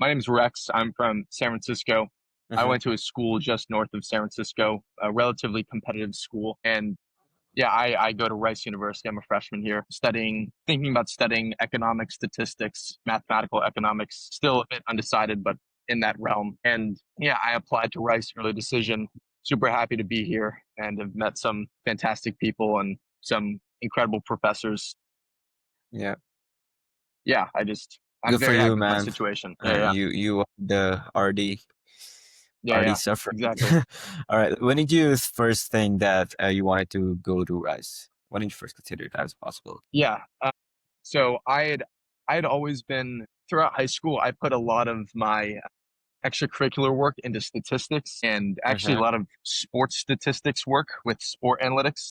My name is Rex. I'm from San Francisco. I Uh-huh. went to a school just north of San Francisco, a relatively competitive school. And yeah, I go to Rice University. I'm a freshman here, thinking about studying economics, statistics, mathematical economics. Still a bit undecided, but in that realm. And yeah, I applied to Rice, early decision. Super happy to be here and have met some fantastic people and some incredible professors. Yeah. Yeah, I'm Good for very you, happy with my man. situation. Yeah, yeah, You are the yeah, RD yeah, suffer. exactly. All right. When did you first think that you wanted to go to Rice? When did you first consider that as possible? Yeah. So I had always been throughout high school. I put a lot of my extracurricular work into statistics and actually a Uh-huh. lot of sports statistics work with sport analytics.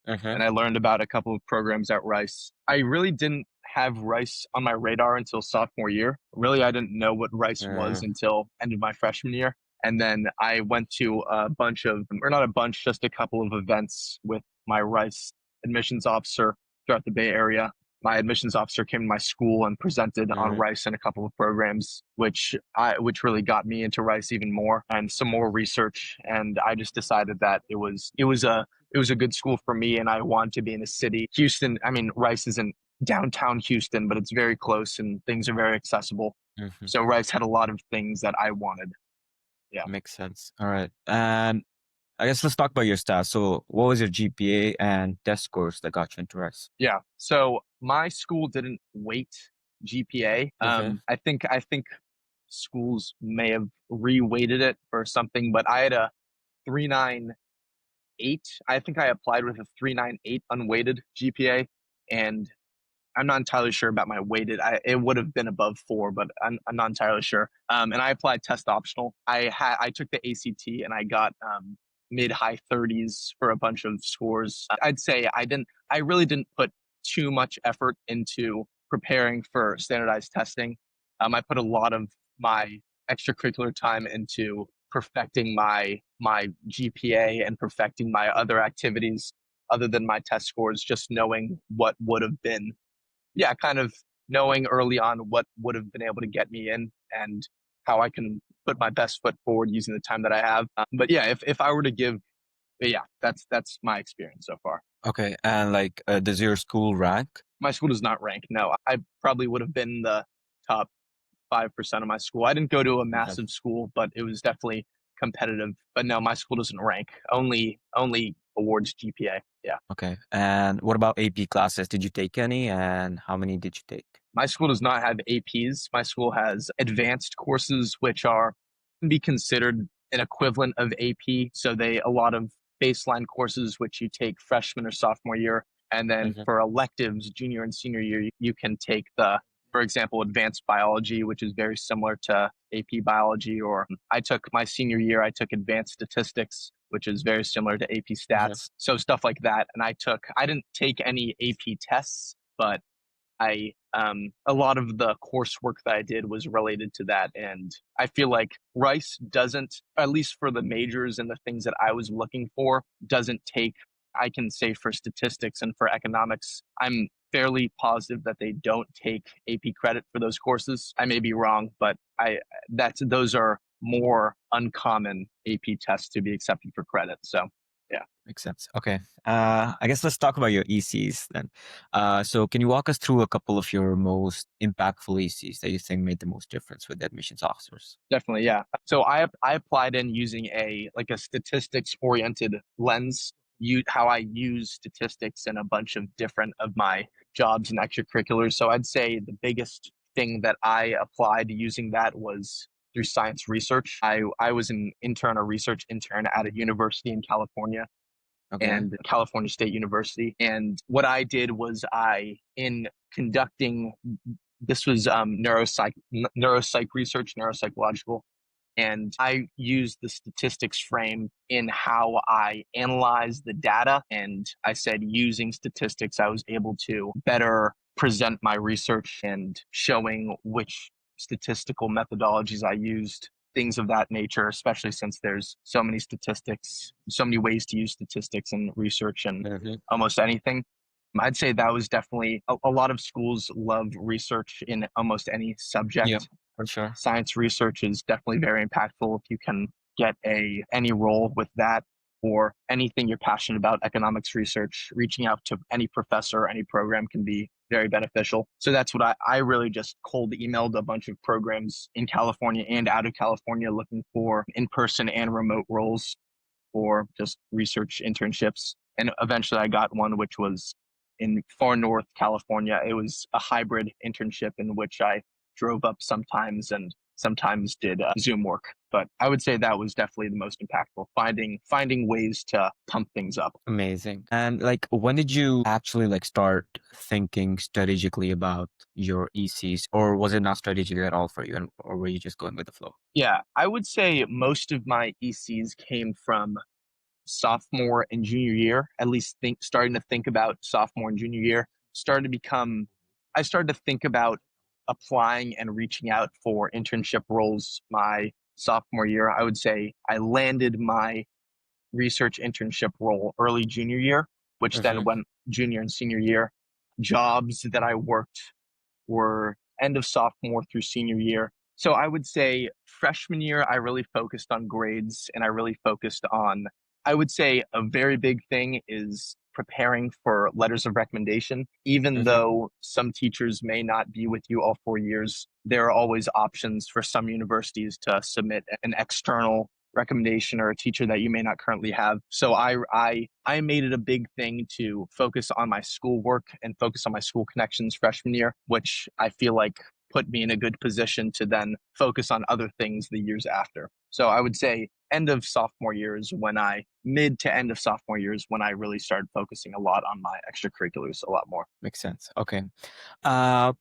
Uh-huh. And I learned about a couple of programs at Rice. I really didn't have Rice on my radar until sophomore year. Really, I didn't know what Rice was Uh, until end of my freshman year. And then I went to a bunch of, or not a bunch, just a couple of events with my Rice admissions officer throughout the Bay Area. My admissions officer came to my school and presented on uh, Rice and a couple of programs, which really got me into Rice even more and some more research. And I just decided that it was a good school for me and I wanted to be in a city. Houston, I mean, Rice isn't downtown Houston, but it's very close and things are very accessible. mhm. So Rice had a lot of things that I wanted. Yeah. Makes sense. All right. And I guess let's talk about your stats. So what was your GPA and test scores that got you into Rice? Yeah. So my school didn't weight GPA. Uh-huh. I think schools may have re-weighted it for something, but I had a 398. I think I applied with a 398 unweighted GPA, and I'm not entirely sure about my weighted. It would have been above four, but I'm not entirely sure. And I applied test optional. I took the ACT and I got mid high 30s for a bunch of scores. I'd say I really didn't put too much effort into preparing for standardized testing. I put a lot of my extracurricular time into perfecting my GPA and perfecting my other activities other than my test scores, just knowing what would have been, yeah, kind of knowing early on what would have been able to get me in and how I can put my best foot forward using the time that I have. But yeah, if I were to give, yeah, that's my experience so far. Okay. And like, does your school rank? My school does not rank. No, I probably would have been in the top 5% of my school. I didn't go to a Okay. massive school, but it was definitely competitive. But no, my school doesn't rank. Only awards GPA. Yeah. Okay. And what about AP classes? Did you take any and how many did you take? My school does not have APs. My school has advanced courses, which are can be considered an equivalent of AP. So they a lot of baseline courses which you take freshman or sophomore year, and then Mhm. for electives, junior and senior year, you can take for example, advanced biology, which is very similar to AP biology. Or I took my senior year, I took advanced statistics, which is very similar to AP Mhm. stats. So stuff like that. And I didn't take any AP tests, but I a lot of the coursework that I did was related to that, and I feel like Rice doesn't, at least for the majors and the things that I was looking for, doesn't take. I can say for statistics and for economics, I'm fairly positive that they don't take AP credit for those courses. I may be wrong, but I that's those are more uncommon AP tests to be accepted for credit. So yeah. Makes sense. Okay. I guess let's talk about your ECs then. So can you walk us through a couple of your most impactful ECs that you think made the most difference with admissions officers? Definitely, yeah. So I applied in using a statistics oriented lens. How I use statistics in a bunch of different of my jobs and extracurriculars. So I'd say the biggest thing that I applied using that was through science research. I was an intern, a research intern at a university in California, Okay. and California State University. And what I did was in conducting, this was neuropsych research, neuropsychological, and I used the statistics frame in how I analyzed the data. And I said using statistics, I was able to better present my research and showing which statistical methodologies I used, things of that nature, especially since there's so many statistics, so many ways to use statistics and research and Mhm. almost anything. I'd say that was definitely a lot of schools love research in almost any Yeah. subject. For sure. Science research is definitely very impactful if you can get any role with that or anything you're passionate about. Economics research, reaching out to any professor or any program can be very beneficial. So that's what I really just cold emailed a bunch of programs in California and out of California looking for in-person and remote roles for just research internships. And eventually I got one, which was in far north California. It was a hybrid internship in which I drove up sometimes and sometimes did Zoom work. But I would say that was definitely the most impactful, finding ways to pump things up. Amazing. And like, when did you actually like start thinking strategically about your ECs, or was it not strategic at all for you, and or were you just going with the flow? Yeah, I would say most of my ECs came from sophomore and junior year, at least starting to think about sophomore and junior year, started to become, I started to think about applying and reaching out for internship roles my sophomore year. I would say I landed my research internship role early junior year, which then Hmm. went junior and senior year. Jobs that I worked were end of sophomore through senior year. So I would say freshman year, I really focused on grades and I really focused on, I would say a very big thing is preparing for letters of recommendation. Even Hmm. though some teachers may not be with you all 4 years, there are always options for some universities to submit an external recommendation or a teacher that you may not currently have. So I made it a big thing to focus on my schoolwork and focus on my school connections freshman year, which I feel like put me in a good position to then focus on other things the years after. So I would say end of sophomore years when I mid to end of sophomore years when I really started focusing a lot on my extracurriculars a lot more. Makes sense. Okay.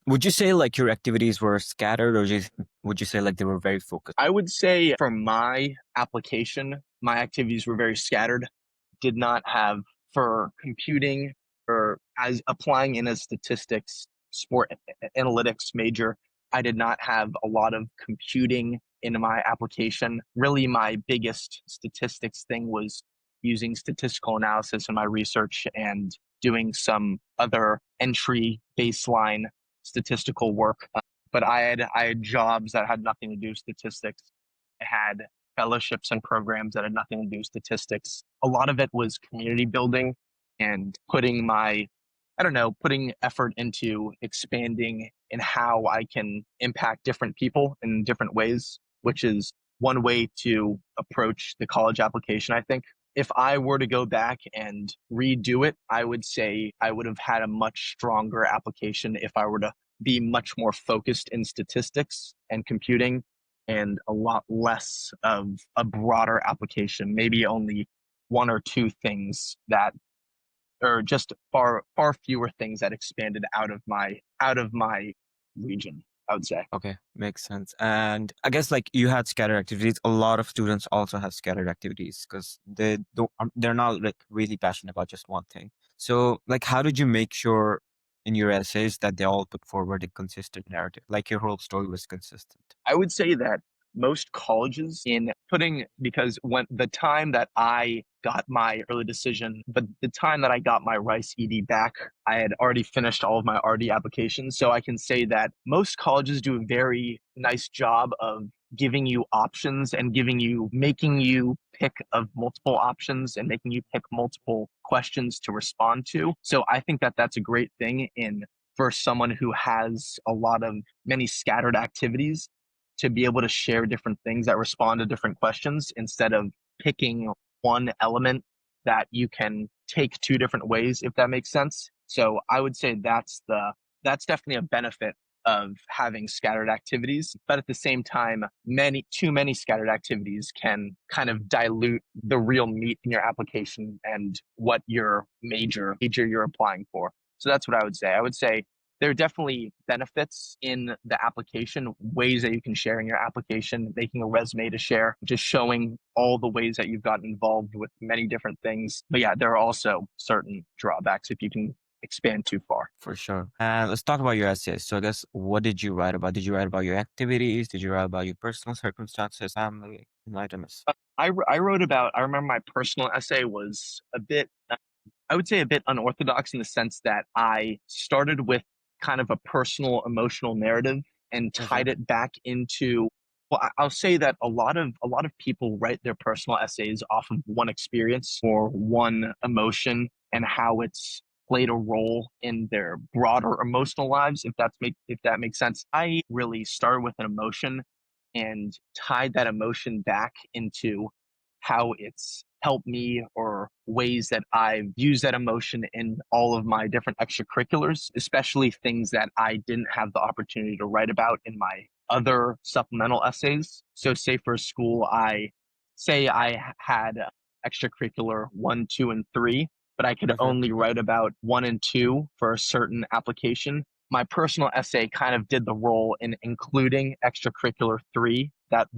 Would you say like your activities were scattered, or just would you say like they were very focused? I would say for my application, my activities were very scattered. Did not have for computing or as applying in a statistics, sport analytics major. I did not have a lot of computing in my application. Really, my biggest statistics thing was using statistical analysis in my research and doing some other entry baseline statistical work but I had jobs that had nothing to do with statistics. I had fellowships and programs that had nothing to do with statistics. A lot of it was community building and I don't know, putting effort into expanding in how I can impact different people in different ways, which is one way to approach the college application, I think. If I were to go back and redo it, I would say I would have had a much stronger application if I were to be much more focused in statistics and computing and a lot less of a broader application, maybe only one or two things that or just far fewer things that expanded out of my region, I would say. Okay, makes sense. And I guess like you had scattered activities. A lot of students also have scattered activities because they're not like really passionate about just one thing. So like, how did you make sure in your essays that they all put forward a consistent narrative, like your whole story was consistent? I would say that most colleges in putting because when the time that I got my early decision, but the time that I got my Rice ED back, I had already finished all of my RD applications. So I can say that most colleges do a very nice job of giving you options and making you pick of multiple options and making you pick multiple questions to respond to. So I think that that's a great thing in for someone who has a lot of many scattered activities to be able to share different things that respond to different questions instead of picking one element that you can take two different ways, if that makes sense. So I would say that's definitely a benefit of having scattered activities. But at the same time, too many scattered activities can kind of dilute the real meat in your application and what your major you're applying for. So that's what I would say. I would say there are definitely benefits in the application, ways that you can share in your application, making a resume to share, just showing all the ways that you've gotten involved with many different things. But yeah, there are also certain drawbacks if you can expand too far. For sure. And let's talk about your essays. So I guess what did you write about? Did you write about your activities? Did you write about your personal circumstances, family? Enlighten us. I wrote about, I remember my personal essay was a bit, I would say a bit unorthodox in the sense that I started with kind of a personal emotional narrative and Mm-hmm. tied it back into, well, I'll say that a lot of people write their personal essays off of one experience or one emotion and how it's played a role in their broader emotional lives, if that makes sense. I really started with an emotion and tied that emotion back into how it's helped me or ways that I've used that emotion in all of my different extracurriculars, especially things that I didn't have the opportunity to write about in my other supplemental essays. So, say for school, I had extracurricular one, two, and three, but I could Mm-hmm. only write about one and two for a certain application. My personal essay kind of did the role in including extracurricular three that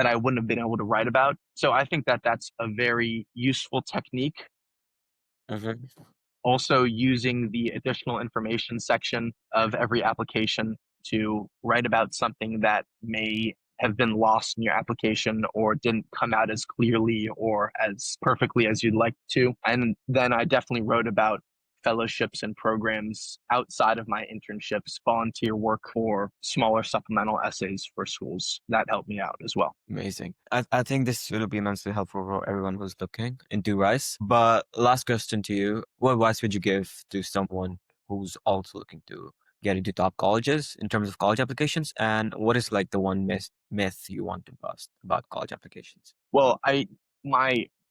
I wouldn't have been able to write about. So I think that that's a very useful technique. Mm-hmm. Also, using the additional information section of every application to write about something that may have been lost in your application or didn't come out as clearly or as perfectly as you'd like to. And then I definitely wrote about fellowships and programs outside of my internships, volunteer work, or smaller supplemental essays for schools. That helped me out as well. Amazing. I think this will be immensely helpful for everyone who's looking into rice. But last question to you. What advice would you give to someone who's also looking to get into top colleges in terms of college applications? And what is like the one myth you want to bust about college applications? Well,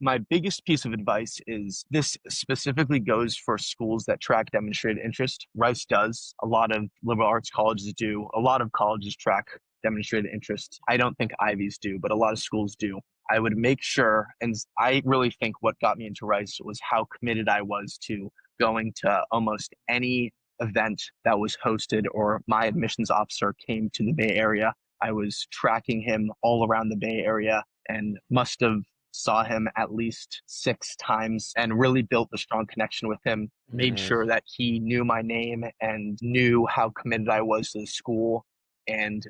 my biggest piece of advice is this specifically goes for schools that track demonstrated interest. Rice does. A lot of liberal arts colleges do. A lot of colleges track demonstrated interest. I don't think Ivies do, but a lot of schools do. I would make sure, and I really think what got me into Rice was how committed I was to going to almost any event that was hosted or my admissions officer came to the Bay Area. I was tracking him all around the Bay Area and must have saw him at least 6 times and really built a strong connection with him. Made Mm, sure that he knew my name and knew how committed I was to the school. And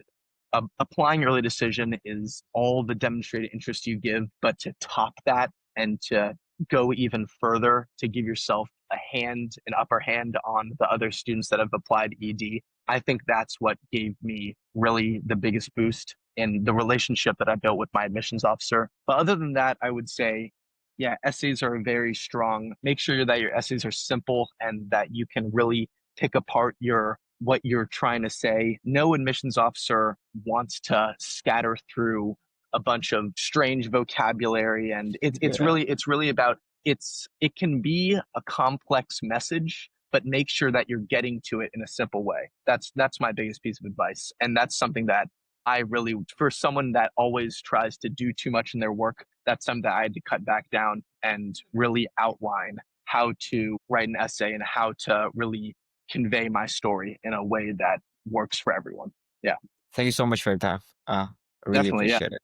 applying early decision is all the demonstrated interest you give, but to top that and to go even further to give yourself an upper hand on the other students that have applied ED. I think that's what gave me really the biggest boost in the relationship that I built with my admissions officer. But other than that, I would say, yeah, essays are very strong. Make sure that your essays are simple and that you can really pick apart what you're trying to say. No admissions officer wants to scatter through a bunch of strange vocabulary, and yeah. it's really about it can be a complex message, but make sure that you're getting to it in a simple way. That's my biggest piece of advice, and that's something that I really, for someone that always tries to do too much in their work, that's something that I had to cut back down and really outline how to write an essay and how to really convey my story in a way that works for everyone. Yeah, Thank you so much for your time. I really definitely. Yeah. appreciate it.